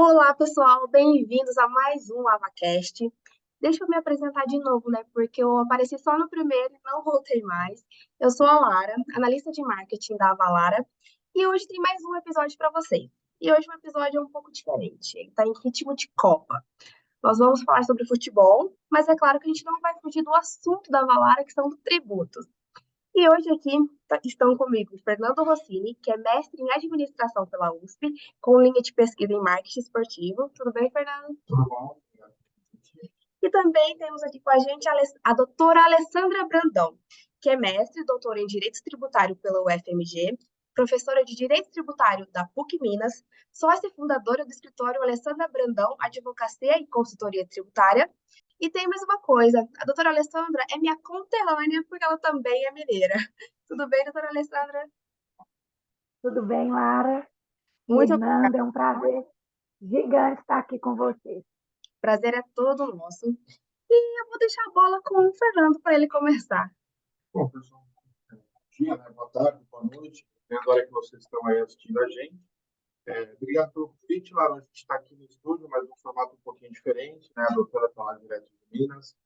Olá, pessoal, bem-vindos a mais um AvaCast. Deixa eu me apresentar de novo, né? Porque eu apareci só no primeiro e não voltei mais. Eu sou a Lara, analista de marketing da Avalara, e hoje tem mais um episódio para vocês. E hoje o episódio é um pouco diferente, ele está em ritmo de Copa. Nós vamos falar sobre futebol, mas é claro que a gente não vai fugir do assunto da Avalara, que são os tributos. E hoje aqui estão comigo Fernando Rossini, que é mestre em administração pela USP, com linha de pesquisa em marketing esportivo. Tudo bem, Fernando? Tudo bom? E também temos aqui com a gente a doutora Alessandra Brandão, que é mestre e doutora em Direito Tributário pela UFMG, professora de Direito Tributário da PUC Minas, sócia e fundadora do escritório Alessandra Brandão Advocacia e Consultoria Tributária. E tem mais uma coisa, a doutora Alessandra é minha conterrânea, porque ela também é mineira. Tudo bem, doutora Alessandra? Tudo bem, Lara? Muito Fernanda, é um prazer gigante estar aqui com vocês. prazer é todo nosso. E eu vou deixar a bola com o Fernando para ele começar. Bom, pessoal, bom dia, né? Boa tarde, boa noite, dependendo da hora que vocês estão aí assistindo a gente. Obrigado pelo convite, Lara. A gente está aqui no estúdio, mas num formato um pouquinho diferente, né? A doutora está lá direto de Minas.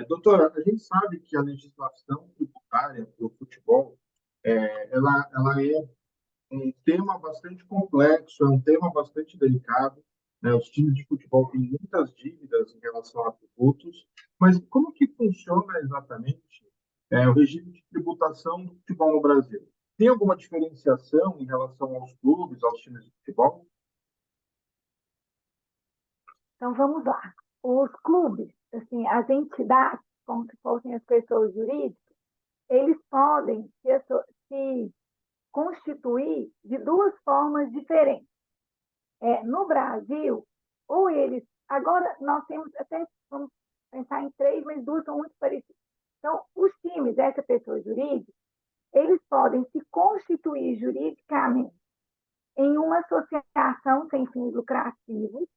Doutora, a gente sabe que a legislação tributária para o futebol, ela é um tema bastante complexo, é um tema bastante delicado, né? Os times de futebol têm muitas dívidas em relação a tributos, mas como que funciona exatamente o regime de tributação do futebol no Brasil? Tem alguma diferenciação em relação aos clubes, aos times de futebol? Então, vamos lá. Os clubes, assim, as entidades, como se fossem as pessoas jurídicas, eles podem se constituir de duas formas diferentes. No Brasil, ou eles... Agora, nós temos até, vamos pensar em três, mas duas são muito parecidas. Então, os times dessa pessoa jurídica, eles podem se constituir juridicamente em uma associação sem fins lucrativos,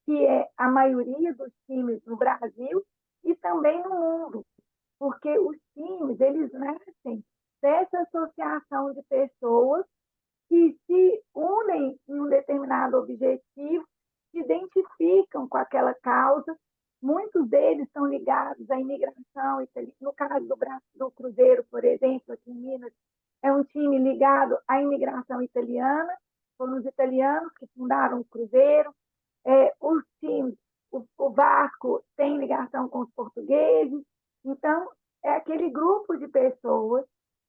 que é a maioria dos times no Brasil e também no mundo, porque os times, eles nascem dessa associação de pessoas que se unem em um determinado objetivo, se identificam com aquela causa. Muitos deles são ligados à imigração italiana. No caso do Cruzeiro, por exemplo, aqui em Minas, é um time ligado à imigração italiana, foram os italianos que fundaram o Cruzeiro. Os times, o Vasco tem ligação com os portugueses. Então, é aquele grupo de pessoas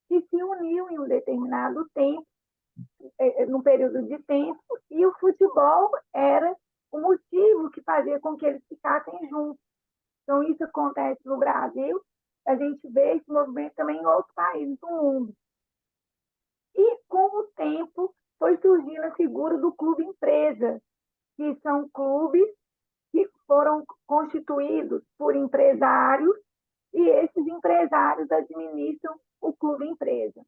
que se uniu em um determinado tempo, num período de tempo, e o futebol era o motivo que fazia com que eles ficassem juntos. Então, isso acontece no Brasil, a gente vê esse movimento também em outros países do mundo. E, com o tempo, foi surgindo a figura do clube empresa, que são clubes que foram constituídos por empresários e esses empresários administram o clube empresa.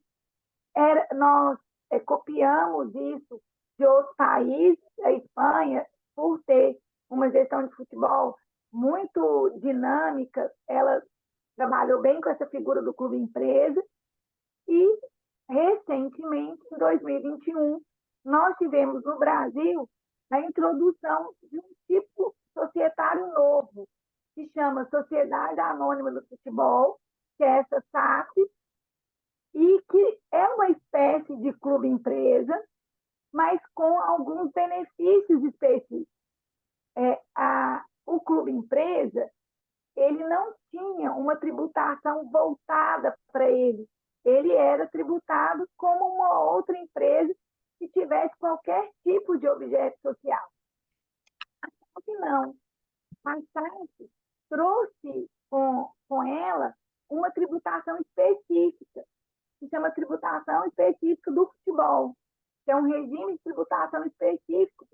Nós copiamos isso de outros países. A Espanha, por ter uma gestão de futebol muito dinâmica, ela trabalhou bem com essa figura do clube empresa e, recentemente, em 2021, nós tivemos no Brasil a introdução de um tipo societário novo, que chama Sociedade Anônima do Futebol, que é essa SAF, e que é uma espécie de clube-empresa, mas com alguns benefícios específicos. O clube-empresa, ele não tinha uma tributação voltada para ele. Ele era tributado como uma outra empresa que tivesse qualquer tipo de objeto social. Só que não. A SAF trouxe com ela uma tributação específica, que chama tributação específica do futebol, que é um regime de tributação específico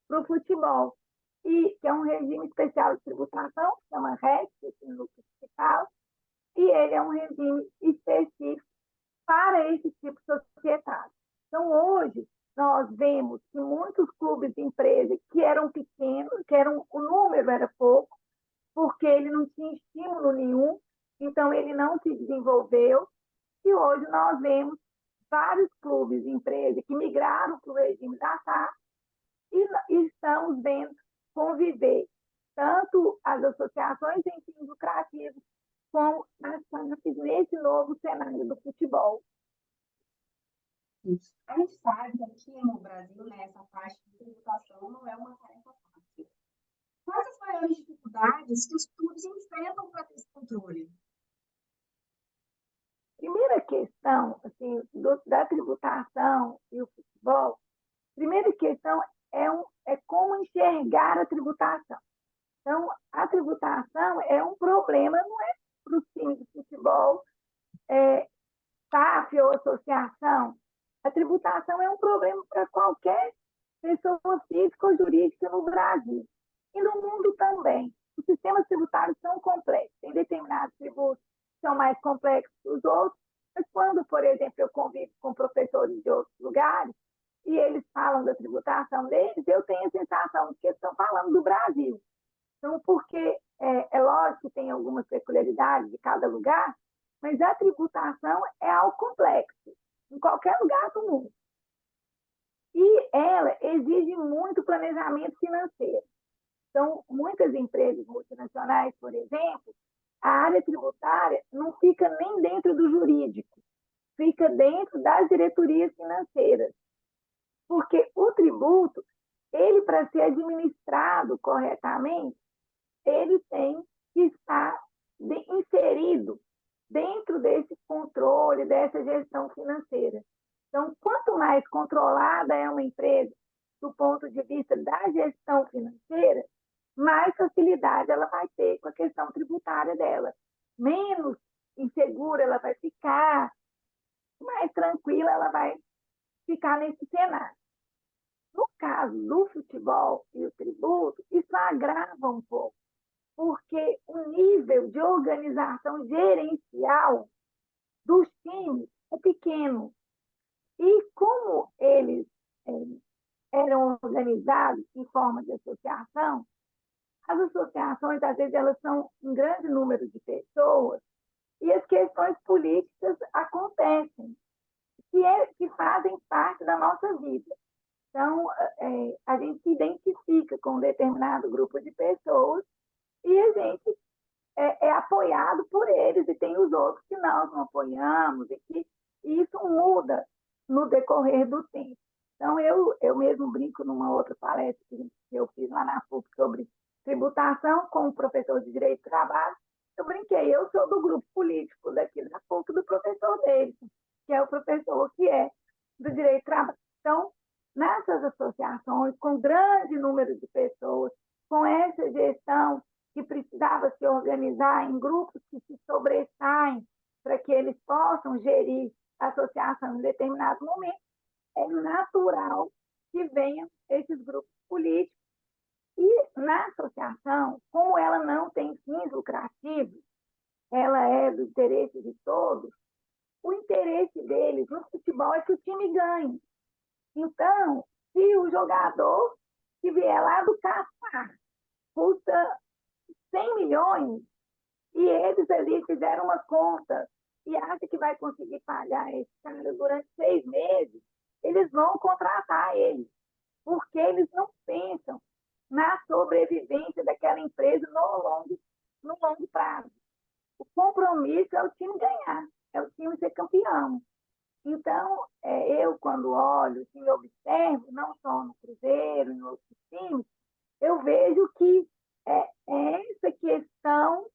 para o futebol, e que é um regime especial de tributação, que chama RET, no fiscal, e ele é um regime específico para esse tipo societário. Então, hoje, nós vemos que muitos clubes de empresa que eram pequenos, o número era pouco, porque ele não tinha estímulo nenhum, então ele não se desenvolveu, e hoje nós vemos vários clubes de empresa que migraram para o regime da SAF e estamos vendo conviver tanto as associações sem fins lucrativos como as SAFs nesse novo cenário do futebol. A gente sabe que aqui no Brasil, né, essa parte de tributação não é uma tarefa fácil. Quais as maiores dificuldades que os clubes enfrentam para ter esse controle? Primeira questão assim, da tributação e o futebol, primeira questão é como enxergar a tributação. Então, a tributação é um problema, não é para os times de futebol, SAF ou associação. A tributação é um problema para qualquer pessoa física ou jurídica no Brasil. E no mundo também. Os sistemas tributários são complexos. Tem determinados tributos que são mais complexos que os outros, mas quando, por exemplo, eu convivo com professores de outros lugares e eles falam da tributação deles, eu tenho a sensação de que eles estão falando do Brasil. Então, porque é lógico que tem algumas peculiaridades de cada lugar, mas a tributação é algo complexo, em qualquer lugar do mundo. E ela exige muito planejamento financeiro. Então, muitas empresas multinacionais, por exemplo, a área tributária não fica nem dentro do jurídico, fica dentro das diretorias financeiras. Porque o tributo, ele para ser administrado corretamente, ele tem que estar inserido dentro desse controle, dessa gestão financeira. Então, quanto mais controlada é uma empresa do ponto de vista da gestão financeira, mais facilidade ela vai ter com a questão tributária dela. Menos insegura ela vai ficar, mais tranquila ela vai ficar nesse cenário. No caso do futebol e o tributo, isso agrava um pouco, porque o nível de organização gerencial dos times é pequeno. E como eles eram organizados em forma de associação, as associações, às vezes, elas são um grande número de pessoas e as questões políticas acontecem, que fazem parte da nossa vida. Então, a gente se identifica com um determinado grupo de pessoas e a gente é apoiado por eles, e tem os outros que nós não apoiamos, e isso muda no decorrer do tempo. Então, eu mesmo brinco numa outra palestra que eu fiz lá na PUC sobre tributação com o professor de Direito do Trabalho. Eu brinquei, eu sou do grupo político daqui da PUC, do professor dele, que é o professor que é do Direito do Trabalho. Então, nessas associações, com grande número de pessoas, com essa gestão que precisava se organizar em grupos que se sobressaem para que eles possam gerir a associação em determinado momento, é natural que venham esses grupos políticos. E na associação, como ela não tem fins lucrativos, ela é do interesse de todos, o interesse deles no futebol é que o time ganhe. Então, se o jogador que vier lá do Catar custa 100 milhões e eles ali fizeram uma conta e acham que vai conseguir pagar esse cara durante 6 meses, eles vão contratar ele, porque eles não pensam na sobrevivência daquela empresa no longo prazo. O compromisso é o time ganhar, é o time ser campeão. Então, eu, quando olho, assim, observo, não só no Cruzeiro, em outros times, eu vejo que é essa questão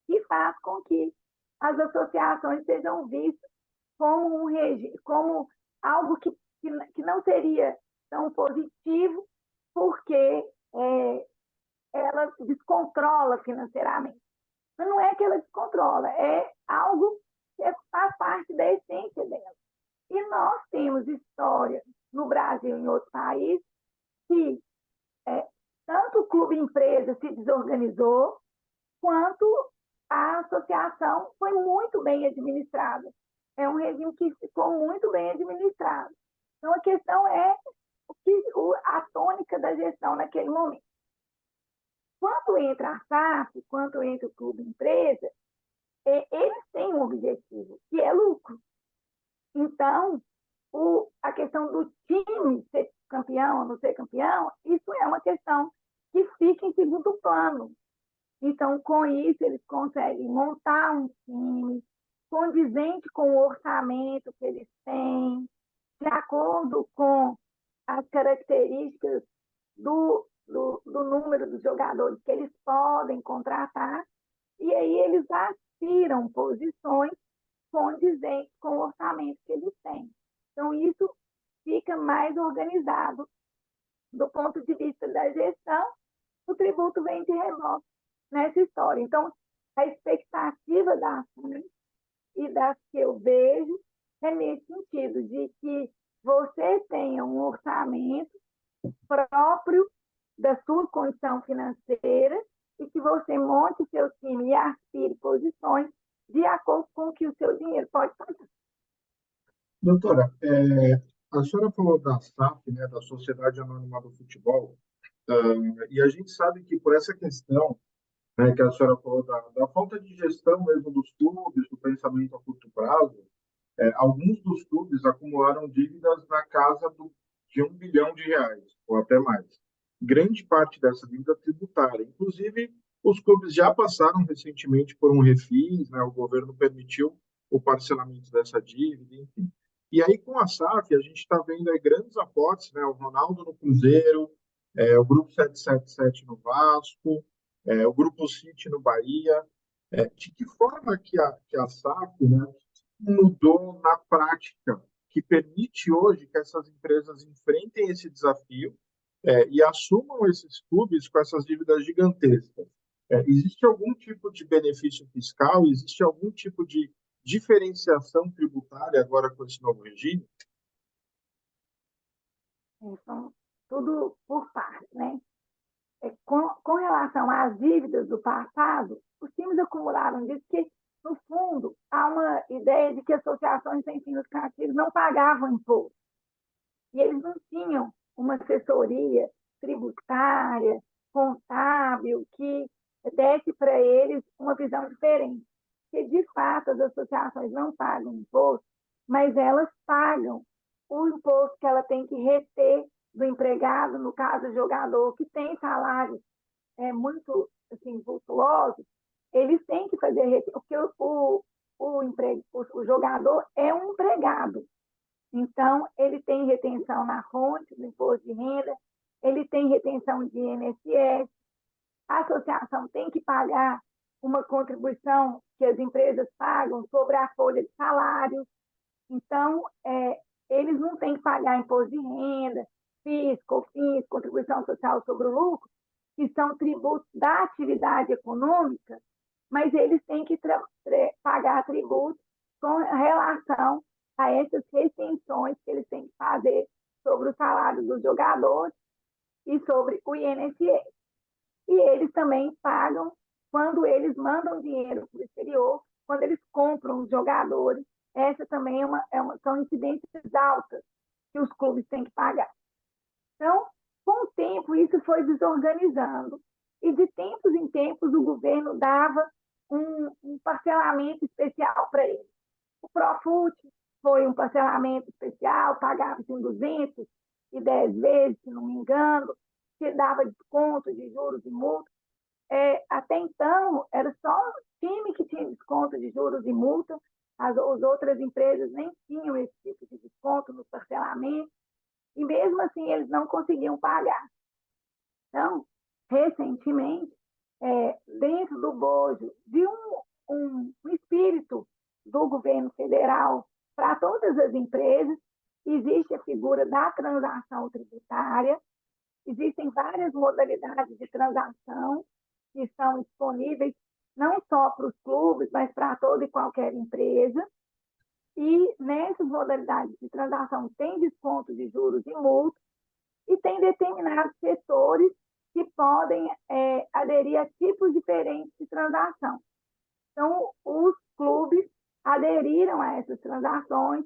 que faz com que as associações sejam vistas como, como algo que não seria tão positivo, porque ela descontrola financeiramente. Mas não é que ela descontrola, é algo que faz parte da essência dela. E nós temos história no Brasil e em outros países que tanto o clube empresa se desorganizou, quanto a associação foi muito bem administrada. É um regime que ficou muito bem administrado. Então, a questão é a tônica da gestão naquele momento. Quando entra a SAF, quando entra o clube empresa, eles têm um objetivo, que é lucro. Então, a questão do time ser campeão ou não ser campeão, isso é uma questão que fica em segundo plano. Então, com isso, eles conseguem montar um time condizente com o orçamento que eles têm, de acordo com as características do número dos jogadores que eles podem contratar, e aí eles aspiram posições condizentes com o orçamento que eles têm. Então, isso fica mais organizado. Do ponto de vista da gestão, o tributo vem de rebote nessa história. Então, a expectativa da FUNES e das que eu vejo é nesse sentido, de que você tenha um orçamento próprio da sua condição financeira e que você monte seu time e aspire posições de acordo com o que o seu dinheiro pode fazer. Doutora, a senhora falou da SAF, né, da Sociedade Anônima do Futebol, e a gente sabe que por essa questão, né, que a senhora falou da falta de gestão mesmo dos clubes, do pensamento a curto prazo, alguns dos clubes acumularam dívidas na casa de R$ 1 bilhão, ou até mais. Grande parte dessa dívida tributária. Inclusive, os clubes já passaram recentemente por um refis, né, o governo permitiu o parcelamento dessa dívida, enfim. E aí, com a SAF, a gente está vendo aí grandes aportes, né, o Ronaldo no Cruzeiro, o Grupo 777 no Vasco, o Grupo City no Bahia. De que forma que a SAF, né, mudou na prática, que permite hoje que essas empresas enfrentem esse desafio e assumam esses clubes com essas dívidas gigantescas? Existe algum tipo de benefício fiscal? Existe algum tipo de diferenciação tributária agora com esse novo regime? Então, tudo por partes, né? Com relação às dívidas do passado, os times acumularam disso que, no fundo, há uma ideia de que associações sem fins lucrativos não pagavam imposto. E eles não tinham uma assessoria tributária, contábil, que desse para eles uma visão diferente. Porque, de fato, as associações não pagam imposto, mas elas pagam o imposto que ela tem que reter do empregado, no caso, o jogador, que tem salários muito assim, vultuosos, eles têm que fazer reter, porque o jogador é um empregado. Então, ele tem retenção na fonte do imposto de renda, ele tem retenção de INSS, a associação tem que pagar uma contribuição que as empresas pagam sobre a folha de salários. Então, eles não têm que pagar imposto de renda, FIS, COFINS, contribuição social sobre o lucro, que são tributos da atividade econômica, mas eles têm que pagar tributos com relação a essas retenções que eles têm que fazer sobre o salário dos jogadores e sobre o INSS. E eles também pagam quando eles mandam dinheiro para o exterior, quando eles compram os jogadores. Essa também são incidências altas que os clubes têm que pagar. Então, com o tempo, isso foi desorganizando. E de tempos em tempos, o governo dava um parcelamento especial para eles. O Profut foi um parcelamento especial, pagava-se em 210 vezes, se não me engano, que dava desconto de juros e multas. Até então, era só o time que tinha desconto de juros e multas, as outras empresas nem tinham esse tipo de desconto no parcelamento, e mesmo assim eles não conseguiam pagar. Então, recentemente, dentro do bojo de um espírito do governo federal para todas as empresas, existe a figura da transação tributária, existem várias modalidades de transação que estão disponíveis não só para os clubes, mas para toda e qualquer empresa. E nessas modalidades de transação tem desconto de juros e multas, e tem determinados setores que podem aderir a tipos diferentes de transação. Então, os clubes aderiram a essas transações,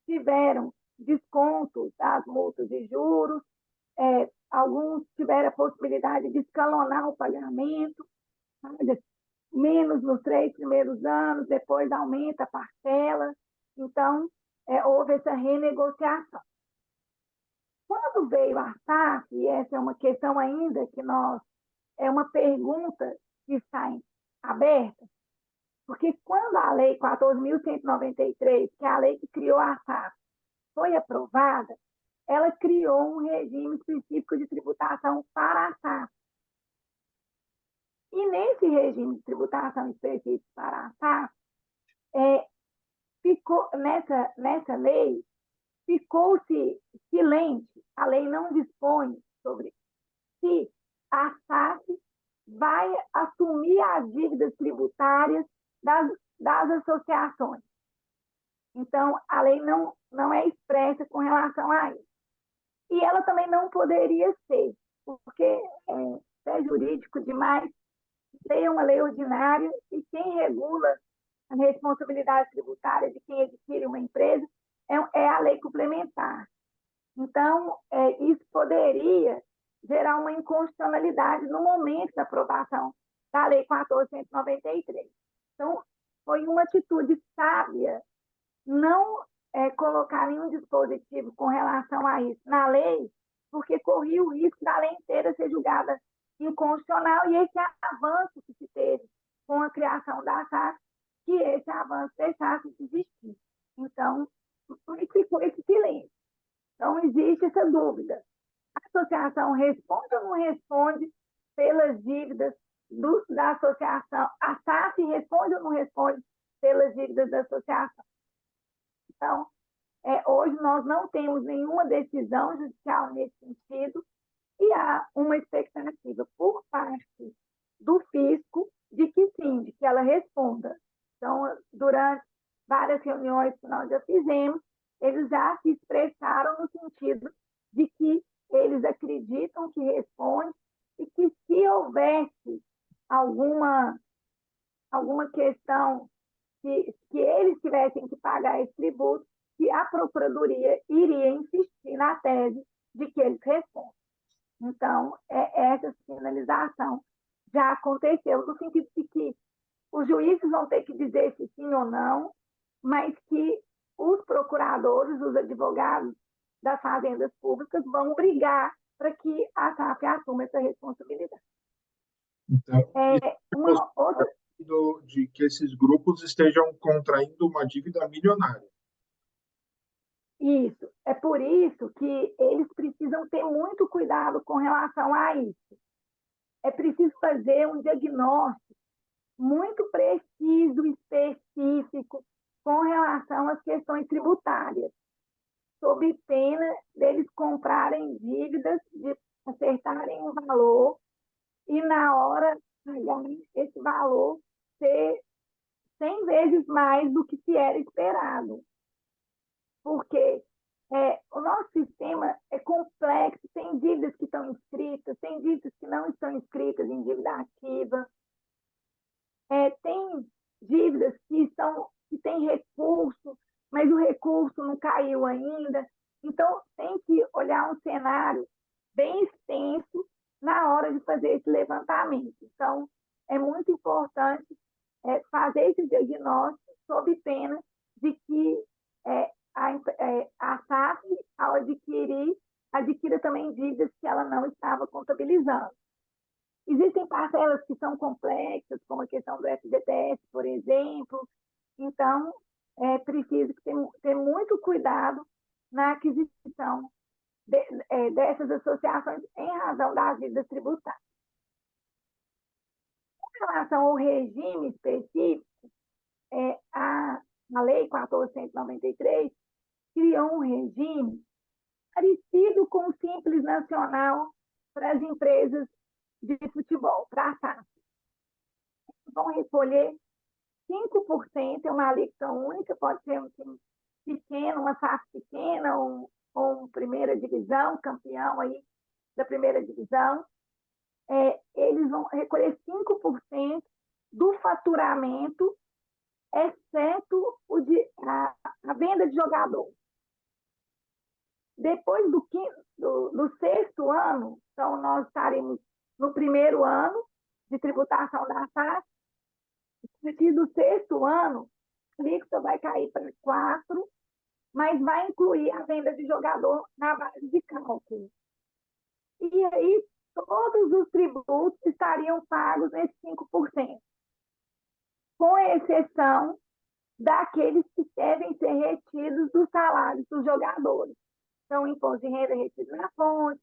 tiveram desconto das multas de juros, alguns tiveram a possibilidade de escalonar o pagamento, menos nos 3 primeiros anos, depois aumenta a parcela. Então, houve essa renegociação. quando veio a SAF, e essa é uma questão ainda que é uma pergunta que está aberta, porque quando a Lei 14.193, que é a lei que criou a SAF, foi aprovada, ela criou um regime específico de tributação para a SAF. E nesse regime de tributação específico para a SAF, nessa lei, ficou-se silente, a lei não dispõe sobre se a SAF vai assumir as dívidas tributárias das associações. Então, a lei não é expressa com relação a isso. E ela também não poderia ser, porque é jurídico demais, é uma lei ordinária e quem regula a responsabilidade tributária de quem adquire uma empresa é a lei complementar. Então, isso poderia gerar uma inconstitucionalidade no momento da aprovação da Lei 14.193. Então, foi uma atitude sábia não colocar nenhum dispositivo com relação a isso na lei, porque corria o risco da lei inteira ser julgada inconstitucional e esse avanço que se teve com a criação da SAF, que esse avanço deixasse de existir. Então, ficou esse silêncio. Então, existe essa dúvida. A associação responde ou não responde pelas dívidas da associação? A SAF responde ou não responde pelas dívidas da associação? Então, hoje nós não temos nenhuma decisão judicial nesse sentido e há uma expectativa por parte do fisco de que sim, de que ela responda. Então, durante várias reuniões que nós já fizemos, eles já se expressaram no sentido de que eles acreditam que responde e que se houvesse alguma questão que eles tivessem que pagar esse tributo, que a Procuradoria iria insistir na tese de que eles respondem. Então, essa sinalização já aconteceu, no sentido de que os juízes vão ter que dizer se sim ou não, mas que os procuradores, os advogados das fazendas públicas vão brigar para que a SAF assuma essa responsabilidade. Então, Uma outra de que esses grupos estejam contraindo uma dívida milionária. Isso. É por isso que eles precisam ter muito cuidado com relação a isso. É preciso fazer um diagnóstico muito preciso, específico, com relação às questões tributárias, sob pena deles comprarem dívidas, de acertarem um valor e, na hora, esse valor ser 100 vezes mais do que se era esperado. Porque o nosso sistema é complexo, tem dívidas que estão inscritas, tem dívidas que não estão inscritas em dívida ativa, tem dívidas que têm recurso, mas o recurso não caiu ainda. Então, tem que olhar um cenário bem extenso na hora de fazer esse levantamento. Então, é muito importante fazer esse diagnóstico sob pena de que a SAF, ao adquira também dívidas que ela não estava contabilizando. Existem parcelas que são complexas, como a questão do FGTS, por exemplo. Então, é preciso ter muito cuidado na aquisição dessas associações em razão das dívidas tributárias. Com relação ao regime específico, a Lei 14.193 criou um regime parecido com o Simples Nacional para as empresas de futebol, para a SAF. Vão recolher 5%, é uma alíquota única, pode ser um time pequeno, uma SAF pequena, ou primeira divisão, campeão aí da primeira divisão. Eles vão recolher 5% do faturamento, exceto a venda de jogador. Depois do sexto ano, então nós estaremos no primeiro ano de tributação da SAF. A partir do sexto ano, a alíquota vai cair para 4%, mas vai incluir a venda de jogador na base de cálculo. E aí, todos os tributos estariam pagos nesses 5%, com exceção daqueles que devem ser retidos dos salários dos jogadores. Então, o imposto de renda retido na fonte,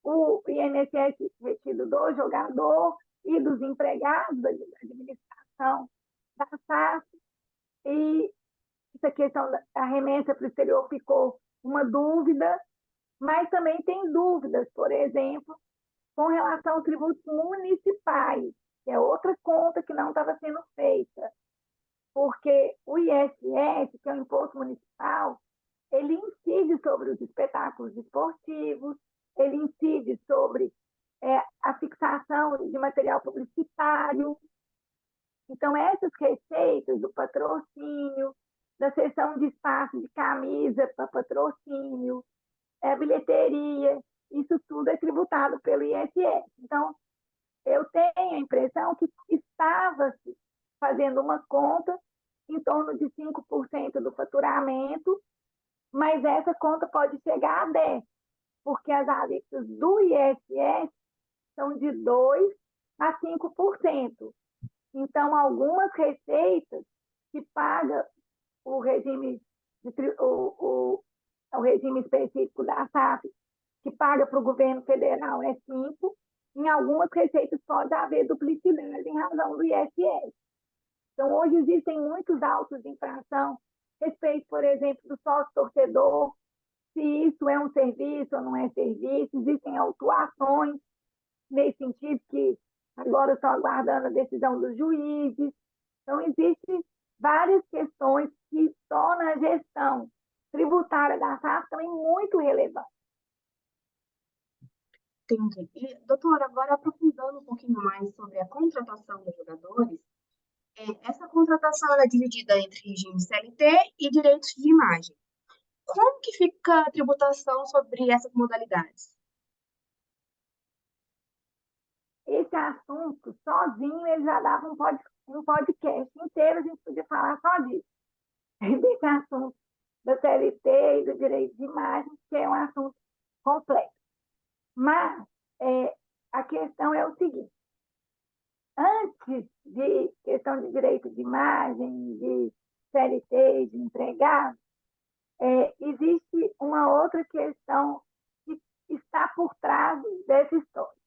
o INSS retido do jogador e dos empregados da administração da SAF. E essa questão da remessa para o exterior ficou uma dúvida, mas também tem dúvidas, por exemplo, com relação aos tributos municipais, que é outra conta que não estava sendo feita, porque o ISS, que é o imposto municipal, ele incide sobre os espetáculos esportivos, ele incide sobre a fixação de material publicitário. Então, essas receitas do patrocínio, da cessão de espaço de camisa para patrocínio, bilheteria, isso tudo é tributado pelo ISS. Então, eu tenho a impressão que estava fazendo uma conta em torno de 5% do faturamento, mas essa conta pode chegar a 10%, porque as alíquotas do ISS são de 2% a 5%. Então, algumas receitas que paga o regime, o regime específico da SAF, que paga para o governo federal, é 5%, em algumas receitas pode haver duplicidade em razão do ISS. Então, hoje existem muitos autos de infração a respeito, por exemplo, do sócio-torcedor, se isso é um serviço ou não é serviço, existem autuações nesse sentido que agora estou aguardando a decisão dos juízes. Então, existem várias questões que tornam a gestão tributária da SAF também muito relevante. Entendi. E, doutora, agora aprofundando um pouquinho mais sobre a contratação dos jogadores, essa contratação ela é dividida entre regime CLT e direitos de imagem. Como que fica a tributação sobre essas modalidades? Esse assunto, sozinho, ele já dava um podcast inteiro, a gente podia falar só disso. Desse assunto da CLT e do direito de imagem, que é um assunto complexo. Mas a questão é o seguinte: antes de questão de direito de imagem, de CLT, de empregado, existe uma outra questão que está por trás dessa história.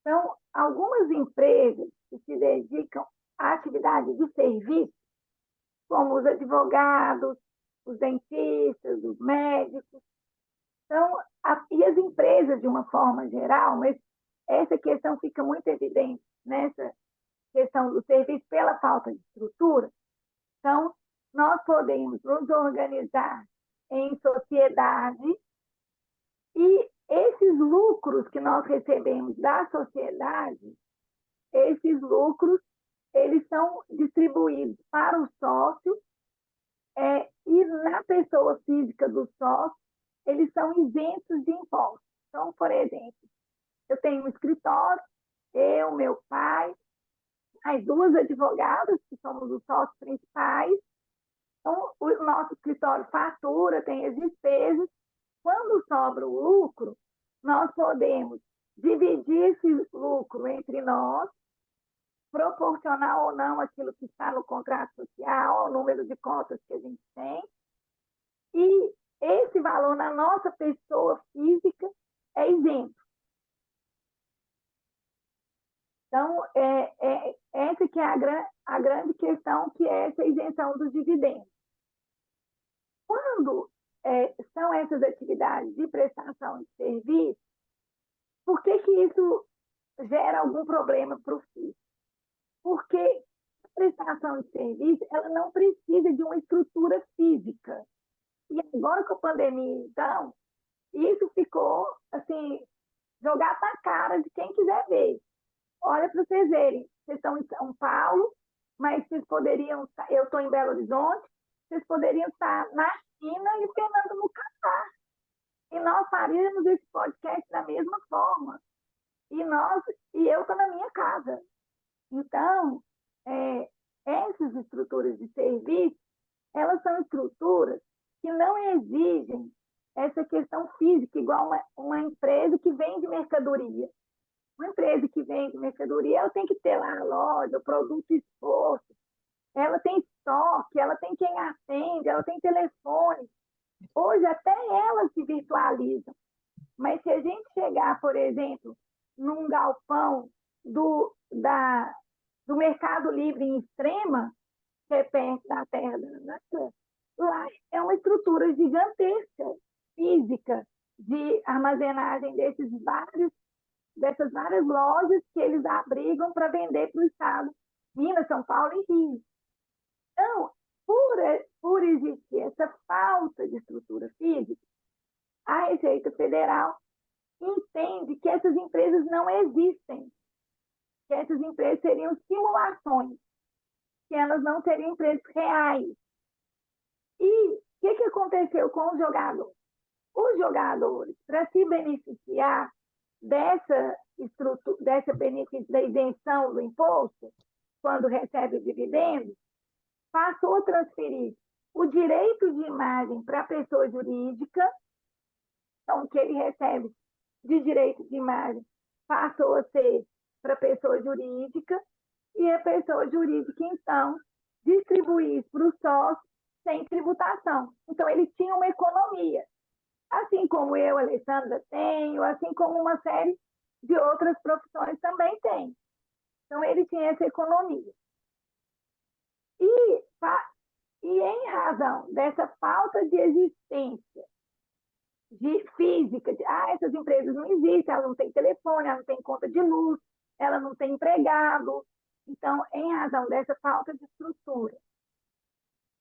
Então, algumas empresas que se dedicam à atividade de serviço, como os advogados, os dentistas, os médicos, então, e as empresas de uma forma geral, mas essa questão fica muito evidente nessa questão do serviço pela falta de estrutura. Então, nós podemos nos organizar em sociedade e esses lucros que nós recebemos da sociedade, esses lucros, eles são distribuídos para o sócio e na pessoa física do sócio, eles são isentos de impostos. Então, por exemplo, eu tenho um escritório, eu, meu pai, as duas advogadas, que somos os sócios principais. Então, o nosso escritório fatura, tem as despesas. Quando sobra o lucro, nós podemos dividir esse lucro entre nós, proporcional ou não aquilo que está no contrato social, ao número de cotas que a gente tem, e esse valor na nossa pessoa física é isento. Então, essa que é a grande questão, que é essa isenção dos dividendos. Quando são essas atividades de prestação de serviço, por que isso gera algum problema para o fisco? Porque a prestação de serviço ela não precisa de uma estrutura física. E agora com a pandemia, então, isso ficou assim, jogado na cara de quem quiser ver. Olha para vocês verem, vocês estão em São Paulo, mas vocês poderiam, eu estou em Belo Horizonte, vocês poderiam estar na China e o Fernando no Catar. E nós faríamos esse podcast da mesma forma. E eu estou na minha casa. Então, essas estruturas de serviço, elas são estruturas que não exigem essa questão física, igual uma empresa que vende mercadoria. Uma empresa que vende mercadoria, ela tem que ter lá a loja, o produto exposto, ela tem estoque, ela tem quem atende, ela tem telefone. Hoje até elas se virtualizam. Mas se a gente chegar, por exemplo, num galpão do Mercado Livre em Extrema, que é perto da Terra da Nata, lá é uma estrutura gigantesca, física, de armazenagem dessas várias lojas que eles abrigam para vender para o Estado, Minas, São Paulo e Rio. Então, por existir essa falta de estrutura física, a Receita Federal entende que essas empresas não existem, que essas empresas seriam simulações, que elas não seriam empresas reais. E o que aconteceu com os jogadores? Os jogadores, para se beneficiar dessa benefício da isenção do imposto, quando recebe o dividendo, passou a transferir o direito de imagem para a pessoa jurídica, então o que ele recebe de direito de imagem passou a ser para a pessoa jurídica, e a pessoa jurídica, então, distribuir isso para o sócio sem tributação. Então, ele tinha uma economia, assim como eu, Alessandra, tenho, assim como uma série de outras profissões também tem. Então, ele tinha essa economia. E em razão dessa falta de existência física, essas empresas não existem, elas não têm telefone, elas não têm conta de luz, ela não tem empregado. Então, em razão dessa falta de estrutura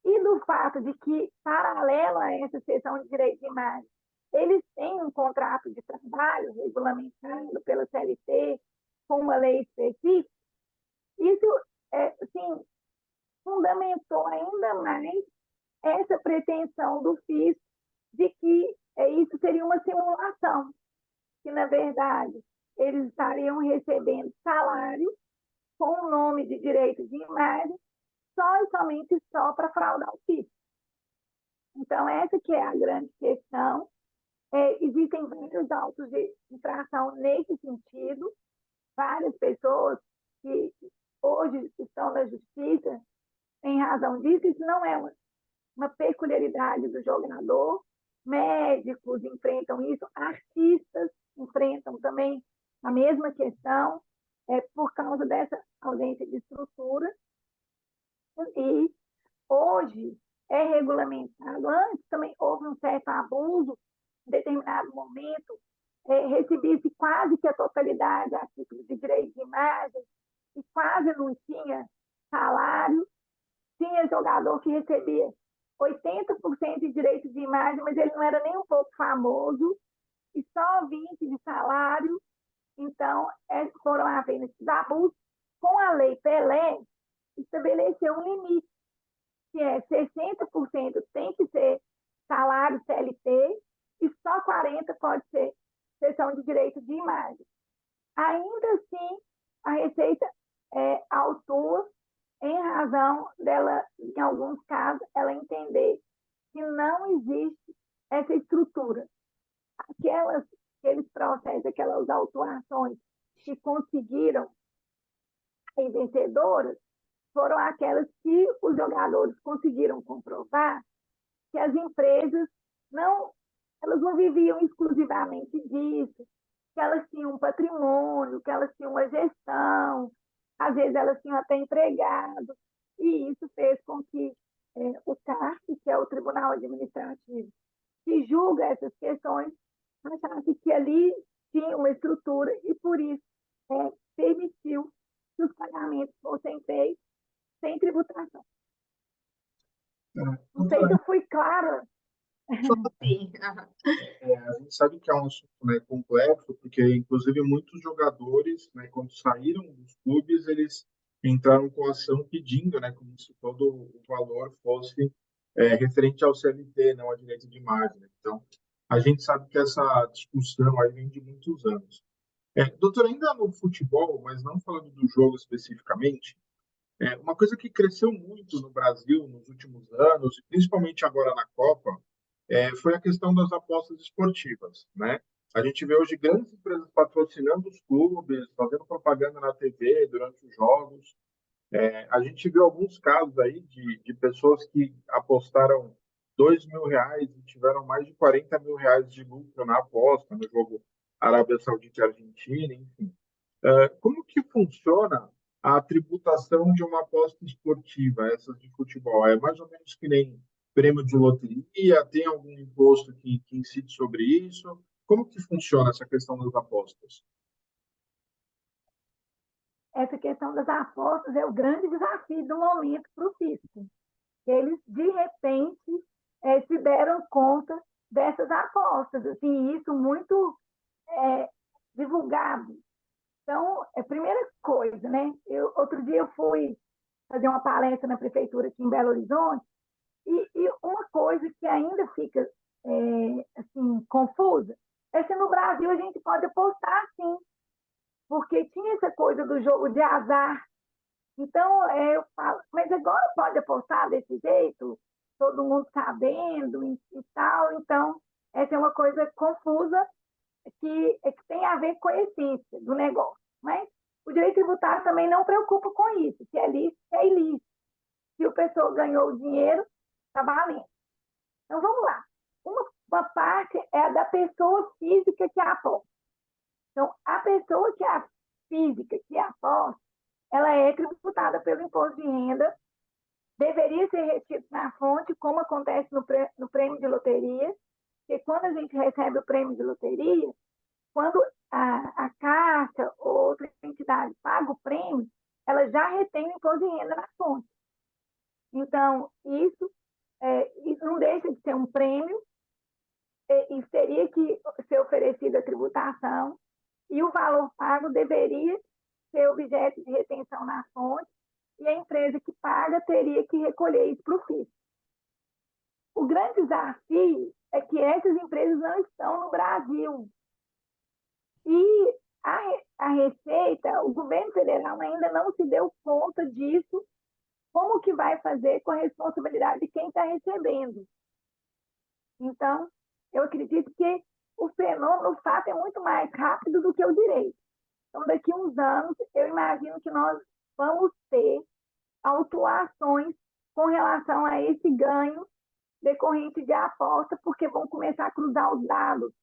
e do fato de que, paralelo a essa seção de direito de imagem, eles têm um contrato de trabalho regulamentado pela CLT, com uma lei específica, isso assim, fundamentou ainda mais essa pretensão do fisco de que isso seria uma simulação, que, na verdade, eles estariam recebendo salário com o nome de direito de imagem só e somente só para fraudar o fisco. Então, essa que é a grande questão. Existem vários autos de infração nesse sentido, várias pessoas que hoje estão na justiça em razão disso. Isso não é uma peculiaridade do jogador. Médicos enfrentam isso, artistas enfrentam também a mesma questão, por causa dessa ausência de estrutura. E hoje é regulamentado. Antes também houve um certo abuso, em determinado momento, recebia-se quase que a totalidade a título de direito de imagem e quase não tinha salário. Tinha jogador que recebia 80% de direito de imagem, mas ele não era nem um pouco famoso, e só 20% de salário. Então, foram havendo esses abusos. Com a Lei Pelé, estabeleceu um limite, que 60% tem que ser salário CLT e só 40% pode ser seção de direito de imagem. Ainda assim, a Receita autua em razão dela, em alguns casos, ela entender que não existe essa estrutura. Aqueles processos, aquelas autuações que conseguiram ser vencedoras, foram aquelas que os jogadores conseguiram comprovar que as empresas elas não viviam exclusivamente disso, que elas tinham um patrimônio, que elas tinham uma gestão, às vezes elas tinham até empregados, e isso fez com que o CARF, que é o Tribunal Administrativo, que julga essas questões, achasse que ali tinha uma estrutura e, por isso, permitiu que os pagamentos fossem feitos sem tributação. Não sei se eu fui clara. Sim. A gente sabe que é um assunto, né, complexo, porque, inclusive, muitos jogadores, né, quando saíram dos clubes, eles entraram com ação pedindo, né, como se todo o valor fosse referente ao CLT, não ao direito de imagem, né? Então, a gente sabe que essa discussão aí vem de muitos anos. Doutor, ainda no futebol, mas não falando do jogo especificamente, uma coisa que cresceu muito no Brasil nos últimos anos, e principalmente agora na Copa, foi a questão das apostas esportivas, né? A gente vê hoje grandes empresas patrocinando os clubes, fazendo propaganda na TV durante os jogos. A gente viu alguns casos aí de pessoas que apostaram R$ 2.000 e tiveram mais de R$ 40.000 de lucro na aposta no jogo Arábia Saudita e Argentina, enfim. Como que funciona a tributação de uma aposta esportiva, essas de futebol? É mais ou menos que nem prêmio de loteria? Tem algum imposto que incide sobre isso? Como que funciona essa questão das apostas? Essa questão das apostas é o grande desafio do momento para o fisco. Eles, de repente, se deram conta dessas apostas, assim, isso muito divulgado. Então, é a primeira coisa, né? Outro dia eu fui fazer uma palestra na prefeitura aqui em Belo Horizonte e uma coisa que ainda fica assim, confusa é se no Brasil a gente pode apostar sim, porque tinha essa coisa do jogo de azar. Então, eu falo, mas agora pode apostar desse jeito, todo mundo sabendo e tal. Então, essa é uma coisa confusa que tem a ver com a essência do negócio. Mas o direito tributário também não preocupa com isso, se é lícito, se é ilícito. Se o pessoa ganhou o dinheiro, está valendo. Então, vamos lá. Uma parte é a da pessoa física que aposta. Então, a pessoa que é física que aposta, ela é tributada pelo imposto de renda, deveria ser retido na fonte, como acontece no prêmio de loteria, porque quando a gente recebe o prêmio de loteria, quando a Caixa ou outra entidade paga o prêmio, ela já retém o imposto de renda na fonte. Então, isso não deixa de ser um prêmio e teria que ser oferecida a tributação, e o valor pago deveria ser objeto de retenção na fonte, e a empresa que paga teria que recolher isso para o fisco. O grande desafio é que essas empresas não estão no Brasil. E a Receita, o governo federal ainda não se deu conta disso, como que vai fazer com a responsabilidade de quem está recebendo. Então, eu acredito que o fenômeno, o fato é muito mais rápido do que o direito. Então, daqui a uns anos, eu imagino que nós vamos ter autuações com relação a esse ganho decorrente de aposta, porque vão começar a cruzar os dados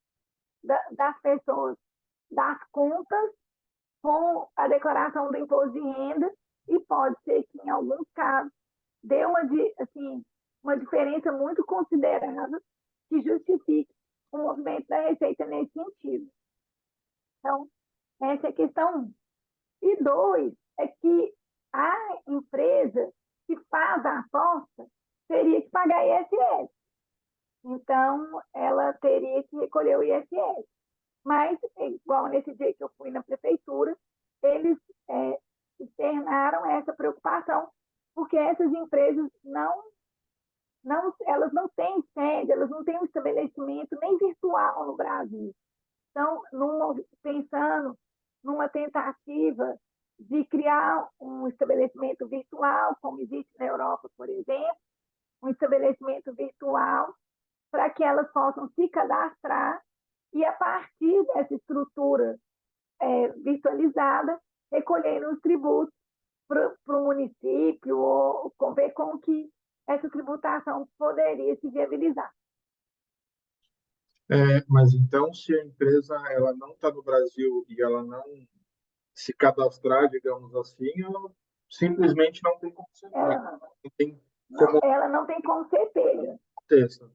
das pessoas, das contas, com a declaração do imposto de renda, e pode ser que, em alguns casos, dê uma diferença muito considerável que justifique o movimento da Receita nesse sentido. Então, essa é a questão 1. E 2, é que a empresa que faz a aposta teria que pagar ISS. Então, ela teria que recolher o ISS. Mas, igual nesse dia que eu fui na prefeitura, eles externaram essa preocupação, porque essas empresas elas não têm sede, elas não têm um estabelecimento nem virtual no Brasil. Então, pensando numa tentativa de criar um estabelecimento virtual, como existe na Europa, por exemplo, um estabelecimento virtual para que elas possam se cadastrar e, a partir dessa estrutura virtualizada, recolher os tributos para o município, ou ver como que essa tributação poderia se viabilizar. Mas então, se a empresa ela não está no Brasil e ela não se cadastrar, digamos assim, ela simplesmente não tem como ser feita. Não tem como Ela não tem como ser pega. ter essa.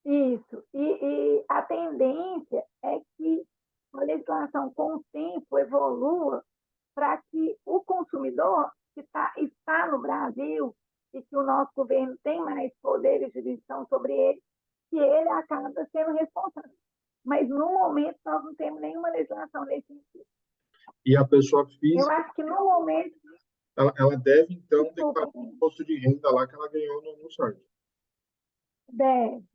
Isso. E a tendência é que a legislação, com o tempo, evolua para que o consumidor que está no Brasil e que o nosso governo tem mais poder e jurisdição sobre ele, que ele acaba sendo responsável. Mas, no momento, nós não temos nenhuma legislação nesse sentido. E a pessoa Eu física, acho que, no momento, ela deve, então, desculpa, declarar o imposto de renda lá que ela ganhou no site. deve.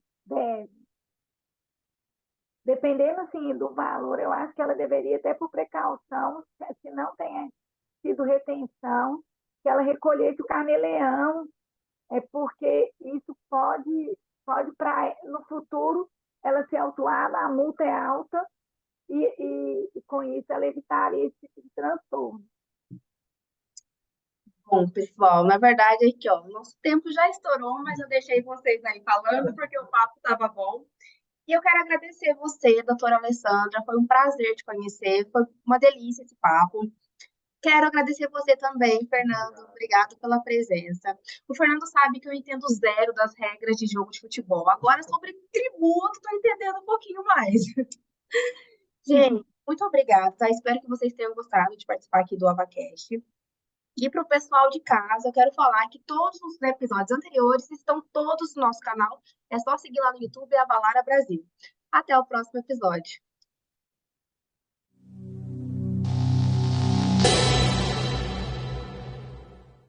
Dependendo, assim, do valor, eu acho que ela deveria, até por precaução, se não tem sido retenção, que ela recolhesse o carnê-leão, porque isso pode pode no futuro ela ser autuada, a multa é alta e com isso ela evitaria esse tipo de transtorno. Bom, pessoal, na verdade aqui, ó, nosso tempo já estourou, mas eu deixei vocês aí falando porque o papo estava bom. E eu quero agradecer você, doutora Alessandra, foi um prazer te conhecer, foi uma delícia esse papo. Quero agradecer você também, Fernando, obrigado pela presença. O Fernando sabe que eu entendo zero das regras de jogo de futebol. Agora, sobre tributo, estou entendendo um pouquinho mais. Gente, muito obrigada, tá? Espero que vocês tenham gostado de participar aqui do AvaCast. E para o pessoal de casa, eu quero falar que todos os episódios anteriores estão todos no nosso canal. É só seguir lá no YouTube, Avalara Brasil. Até o próximo episódio.